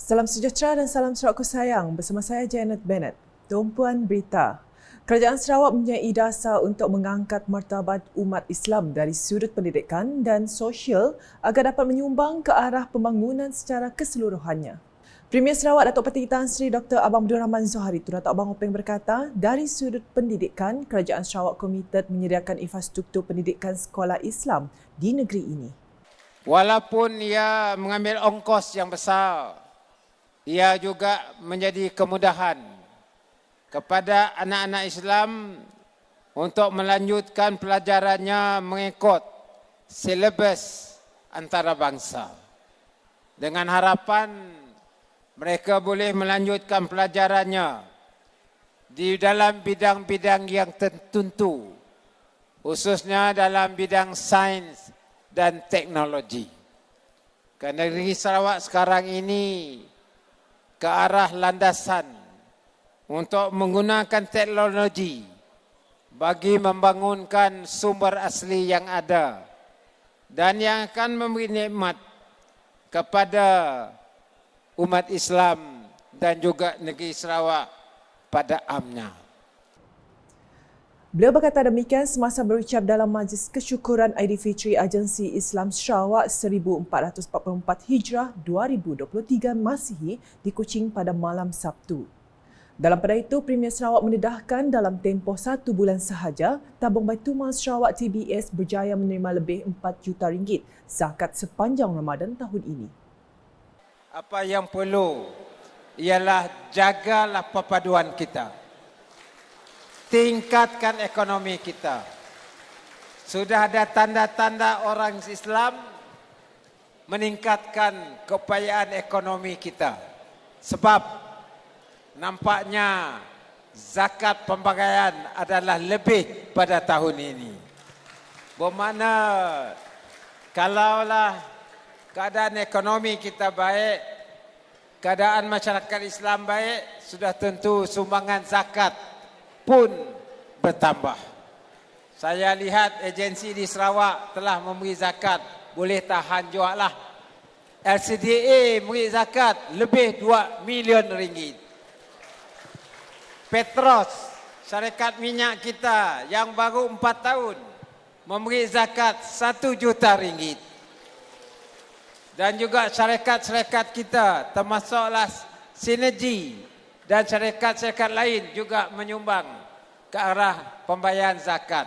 Salam sejahtera dan salam Sarawakku sayang. Bersama saya Janet Bennett. Tumpuan berita. Kerajaan Sarawak mempunyai dasar untuk mengangkat martabat umat Islam dari sudut pendidikan dan sosial agar dapat menyumbang ke arah pembangunan secara keseluruhannya. Premier Sarawak Datuk Peti Tan Sri Dr. Abang Abdul Rahman Zohari Tun Datuk Abang Openg berkata, dari sudut pendidikan, Kerajaan Sarawak komited menyediakan infrastruktur pendidikan sekolah Islam di negeri ini. Walaupun ia mengambil ongkos yang besar, ia juga menjadi kemudahan kepada anak-anak Islam untuk melanjutkan pelajarannya mengikut silabus antarabangsa. Dengan harapan mereka boleh melanjutkan pelajarannya di dalam bidang-bidang yang tertentu, khususnya dalam bidang sains dan teknologi. Kerana negeri Sarawak sekarang ini ke arah landasan untuk menggunakan teknologi bagi membangunkan sumber asli yang ada dan yang akan memberi nikmat kepada umat Islam dan juga negeri Sarawak pada amnya. Beliau berkata demikian semasa berucap dalam Majlis Kesyukuran Aidilfitri Agensi Islam Sarawak 1444 Hijrah 2023 Masihi di Kuching pada malam Sabtu. Dalam pada itu, Premier Sarawak mendedahkan dalam tempoh 1 bulan sahaja, tabung Baitumal Sarawak TBS berjaya menerima lebih 4 juta ringgit zakat sepanjang Ramadan tahun ini. Apa yang perlu ialah jagalah perpaduan kita. Tingkatkan ekonomi kita. Sudah ada tanda-tanda orang Islam meningkatkan keupayaan ekonomi kita. Sebab nampaknya zakat pembagaian adalah lebih pada tahun ini. Bermakna kalaulah keadaan ekonomi kita baik, keadaan masyarakat Islam baik, sudah tentu sumbangan zakat pun bertambah. Saya lihat agensi di Sarawak telah memberi zakat, boleh tahan jual lah. LCDA memberi zakat lebih 2 million ringgit. Petros, syarikat minyak kita yang baru 4 tahun, memberi zakat 1 juta ringgit. Dan juga syarikat-syarikat kita termasuklah Sinergi dan syarikat-syarikat lain juga menyumbang ke arah pembayaran zakat.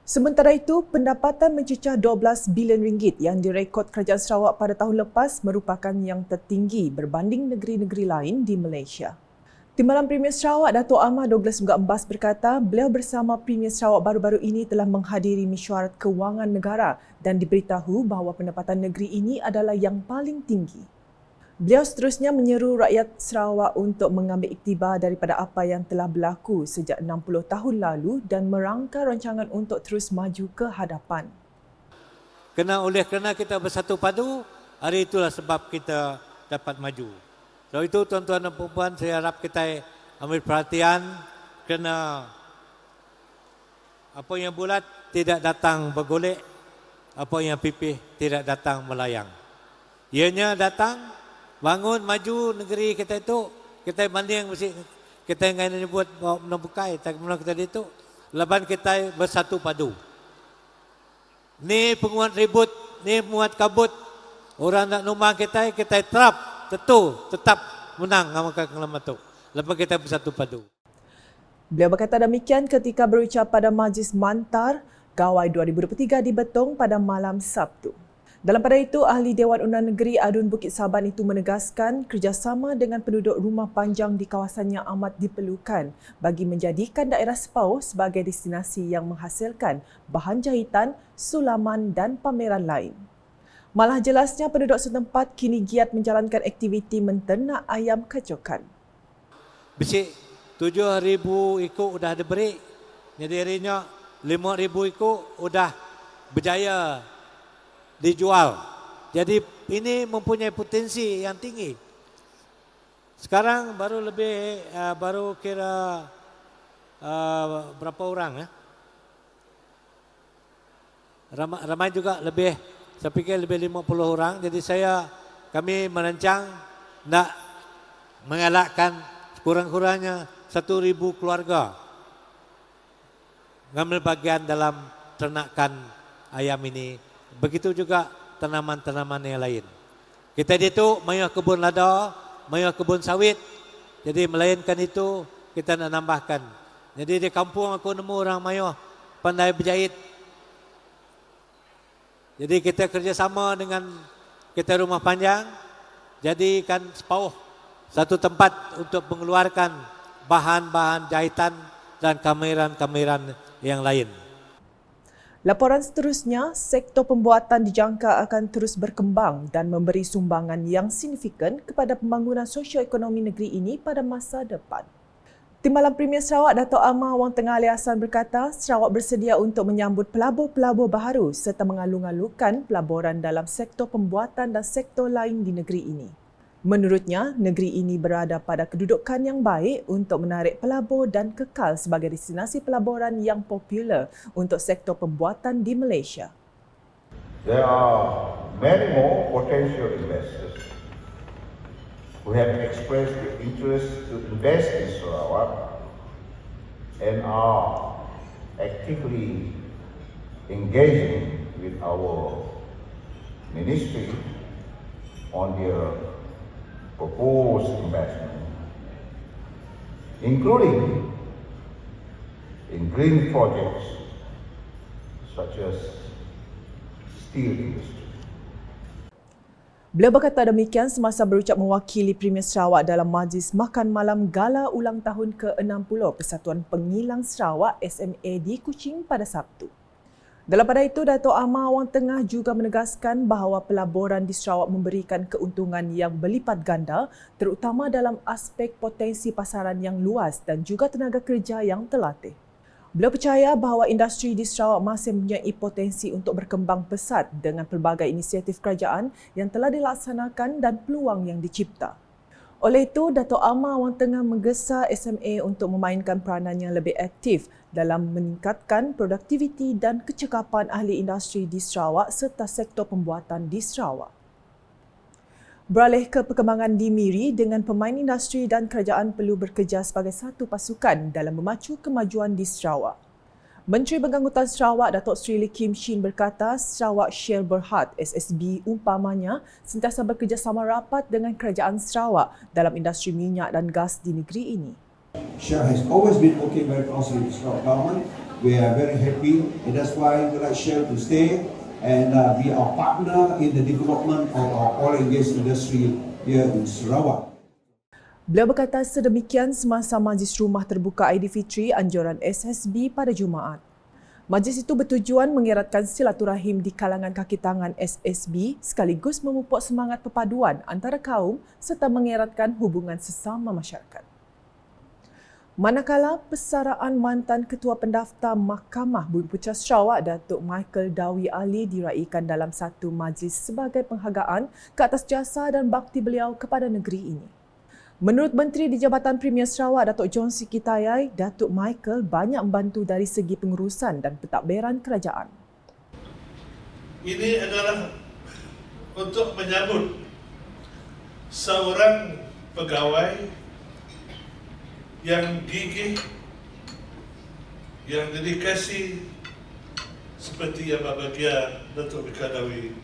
Sementara itu, pendapatan mencecah 12 bilion ringgit yang direkod Kerajaan Sarawak pada tahun lepas merupakan yang tertinggi berbanding negeri-negeri lain di Malaysia. Timbalan Premier Sarawak Datuk Ahmad Douglas Mungat Embas berkata, beliau bersama Premier Sarawak baru-baru ini telah menghadiri mesyuarat kewangan negara dan diberitahu bahawa pendapatan negeri ini adalah yang paling tinggi. Beliau seterusnya menyeru rakyat Sarawak untuk mengambil iktibar daripada apa yang telah berlaku sejak 60 tahun lalu dan merangka rancangan untuk terus maju ke hadapan. Kerana kita bersatu padu, hari itulah sebab kita dapat maju. Sebab itu tuan-tuan dan puan, saya harap kita ambil perhatian kerana apa yang bulat tidak datang bergolek, apa yang pipih tidak datang melayang. Ianya datang bangun maju negeri kita itu, kita banding mesti kita yang ini buat menebukai tak mana kita itu laban kita bersatu padu. Ni penguat ribut, ni penguat kabut. Orang nak numang kita tetap menang ngamakan kelama tu. Lepas kita bersatu padu. Beliau berkata demikian ketika berucap pada Majlis Mantar Gawai 2023 di Betong pada malam Sabtu. Dalam pada itu, Ahli Dewan Undang Negeri Adun Bukit Saban itu menegaskan kerjasama dengan penduduk rumah panjang di kawasannya amat diperlukan bagi menjadikan daerah Sepau sebagai destinasi yang menghasilkan bahan jahitan, sulaman dan pameran lain. Malah jelasnya penduduk setempat kini giat menjalankan aktiviti menternak ayam kecokan. Bisik 7,000 ekor sudah ada berik. Jadi harinya 5,000 ekor sudah berjaya dijual. Jadi ini mempunyai potensi yang tinggi. Sekarang baru kira berapa orang? Ramai juga lebih, saya fikir lebih 50 orang. Jadi kami merancang nak mengelakkan kurang-kurangnya 1,000 keluarga mengambil bagian dalam ternakan ayam ini. Begitu juga tanaman-tanaman yang lain. Kita itu mayah kebun lada, mayah kebun sawit. Jadi melainkan itu kita nak nambahkan. Jadi di kampung aku nemu orang mayah pandai berjahit. Jadi kita kerjasama dengan kita rumah panjang, jadikan sepauh satu tempat untuk mengeluarkan bahan-bahan jahitan dan kameran-kameran yang lain. Laporan seterusnya, sektor pembuatan dijangka akan terus berkembang dan memberi sumbangan yang signifikan kepada pembangunan sosioekonomi negeri ini pada masa depan. Timbalan Premier Sarawak Dato' Amar Wang Tengah Ali Hassan berkata, Sarawak bersedia untuk menyambut pelabur-pelabur baharu serta mengalung-alungkan pelaburan dalam sektor pembuatan dan sektor lain di negeri ini. Menurutnya, negeri ini berada pada kedudukan yang baik untuk menarik pelabur dan kekal sebagai destinasi pelaburan yang popular untuk sektor pembuatan di Malaysia. There are many more potential investors who have expressed the interest to invest in Sarawak and are actively engaging with our ministry on their proposed investment, including in green projects such as steel industry. Beliau berkata demikian semasa berucap mewakili Premier Sarawak dalam majlis makan malam gala ulang tahun ke-60 Persatuan Pengilang Sarawak SMA di Kuching pada Sabtu. Dalam pada itu, Dato' Amar Wang Tengah juga menegaskan bahawa pelaburan di Sarawak memberikan keuntungan yang berlipat ganda terutama dalam aspek potensi pasaran yang luas dan juga tenaga kerja yang terlatih. Beliau percaya bahawa industri di Sarawak masih mempunyai potensi untuk berkembang pesat dengan pelbagai inisiatif kerajaan yang telah dilaksanakan dan peluang yang dicipta. Oleh itu, Dato' Amar Wang Tengah menggesa SMA untuk memainkan peranan yang lebih aktif dalam meningkatkan produktiviti dan kecekapan ahli industri di Sarawak serta sektor pembuatan di Sarawak. Beralih ke perkembangan di Miri, dengan pemain industri dan kerajaan perlu bekerja sebagai satu pasukan dalam memacu kemajuan di Sarawak. Menteri Pengangkutan Sarawak Datuk Seri Lee Kim Shin berkata Sarawak Share Berhad SSB umpamanya sentiasa bekerjasama rapat dengan kerajaan Sarawak dalam industri minyak dan gas di negeri ini. Share has always been working very closely with the Sarawak government. We are very happy and that's why we like Share to stay and be our partner in the development of our oil and gas industry here in Sarawak. Beliau berkata sedemikian semasa Majlis Rumah Terbuka Aidilfitri anjuran SSB pada Jumaat. Majlis itu bertujuan mengeratkan silaturahim di kalangan kaki tangan SSB sekaligus memupuk semangat perpaduan antara kaum serta mengeratkan hubungan sesama masyarakat. Manakala persaraan mantan Ketua Pendaftar Mahkamah Bumiputera Sarawak Datuk Michael Dawi Ali diraikan dalam satu majlis sebagai penghargaan ke atas jasa dan bakti beliau kepada negeri ini. Menurut Menteri di Jabatan Premier Sarawak Datuk John Sikitayai, Datuk Michael banyak membantu dari segi pengurusan dan pentadbiran kerajaan. Ini adalah untuk menyambut seorang pegawai yang gigih, yang dedikasi seperti yang berbahagia Datuk Bikadawi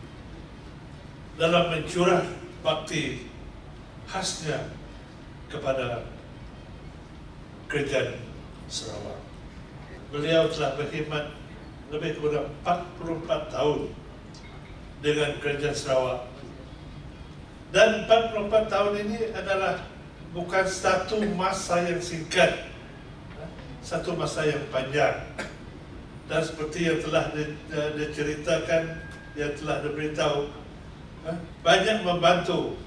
dalam mencurah bakti khasnya kepada kerajaan Sarawak. Beliau telah berkhidmat lebih kurang 44 tahun dengan kerajaan Sarawak. Dan 44 tahun ini adalah bukan satu masa yang singkat, satu masa yang panjang. Dan seperti yang telah diceritakan, yang telah diberitahu, banyak membantu,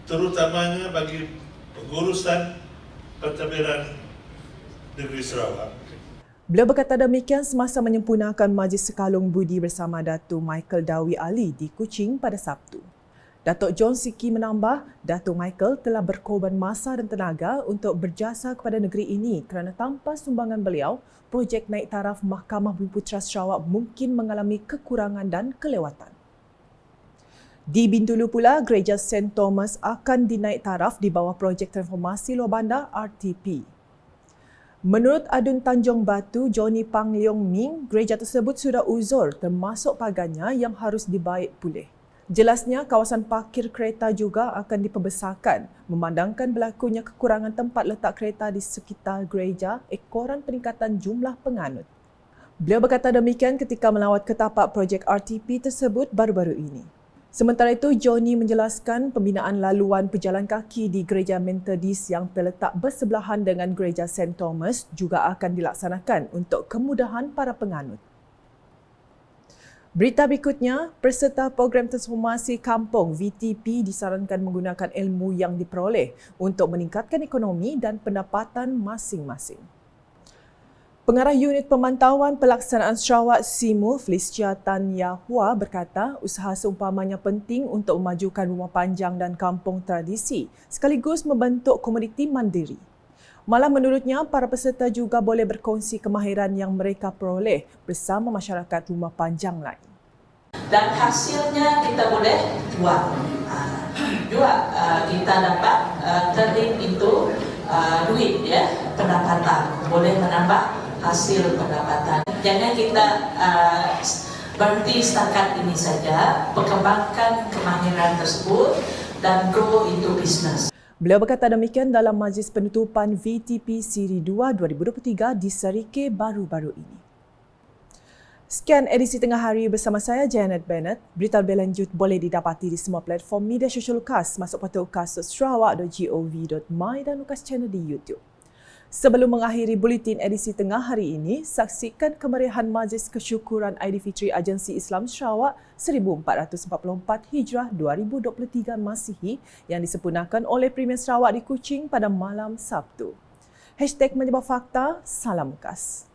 terutamanya bagi pengurusan pentadbiran negeri Sarawak. Beliau berkata demikian semasa menyempurnakan Majlis Sekalung Budi bersama Datuk Michael Dawi Ali di Kuching pada Sabtu. Datuk John Siki menambah, Datuk Michael telah berkorban masa dan tenaga untuk berjasa kepada negeri ini kerana tanpa sumbangan beliau, projek naik taraf Mahkamah Bumiputera Sarawak mungkin mengalami kekurangan dan kelewatan. Di Bintulu pula, Gereja St. Thomas akan dinaik taraf di bawah projek transformasi luar bandar RTP. Menurut Adun Tanjung Batu, Johnny Pang Leong Ming, gereja tersebut sudah uzur termasuk pagarnya yang harus dibaik pulih. Jelasnya, kawasan parkir kereta juga akan diperbesarkan memandangkan berlakunya kekurangan tempat letak kereta di sekitar gereja ekoran peningkatan jumlah penganut. Beliau berkata demikian ketika melawat ke tapak projek RTP tersebut baru-baru ini. Sementara itu, Johnny menjelaskan pembinaan laluan pejalan kaki di Gereja Methodist yang terletak bersebelahan dengan Gereja St. Thomas juga akan dilaksanakan untuk kemudahan para penganut. Berita berikutnya, peserta program transformasi kampung VTP disarankan menggunakan ilmu yang diperoleh untuk meningkatkan ekonomi dan pendapatan masing-masing. Pengarah Unit Pemantauan Pelaksanaan Sarawak SIMU, Felicia Tan Yahua berkata usaha seumpamanya penting untuk memajukan rumah panjang dan kampung tradisi sekaligus membentuk komuniti mandiri. Malah menurutnya, para peserta juga boleh berkongsi kemahiran yang mereka peroleh bersama masyarakat rumah panjang lain. Dan hasilnya kita boleh jual. Kita dapat turning into duit, ya, pendapatan. Boleh menambah hasil pendapatan. Jangan kita berhenti setakat ini saja, perkembangkan kemahiran tersebut dan go into business. Beliau berkata demikian dalam majlis penutupan VTP Siri 2 2023 di Serike baru-baru ini. Sekian edisi tengah hari bersama saya, Janet Bennett. Berita lebih lanjut boleh didapati di semua platform media sosial UKAS, masuk portal ukas.sarawak.gov.my dan UKAS Channel di YouTube. Sebelum mengakhiri buletin edisi tengah hari ini, saksikan kemeriahan Majlis Kesyukuran Aidilfitri Agensi Islam Sarawak 1444 Hijrah 2023 Masihi yang disempurnakan oleh Premier Sarawak di Kuching pada malam Sabtu. #Menyebar Fakta, salam UKAS.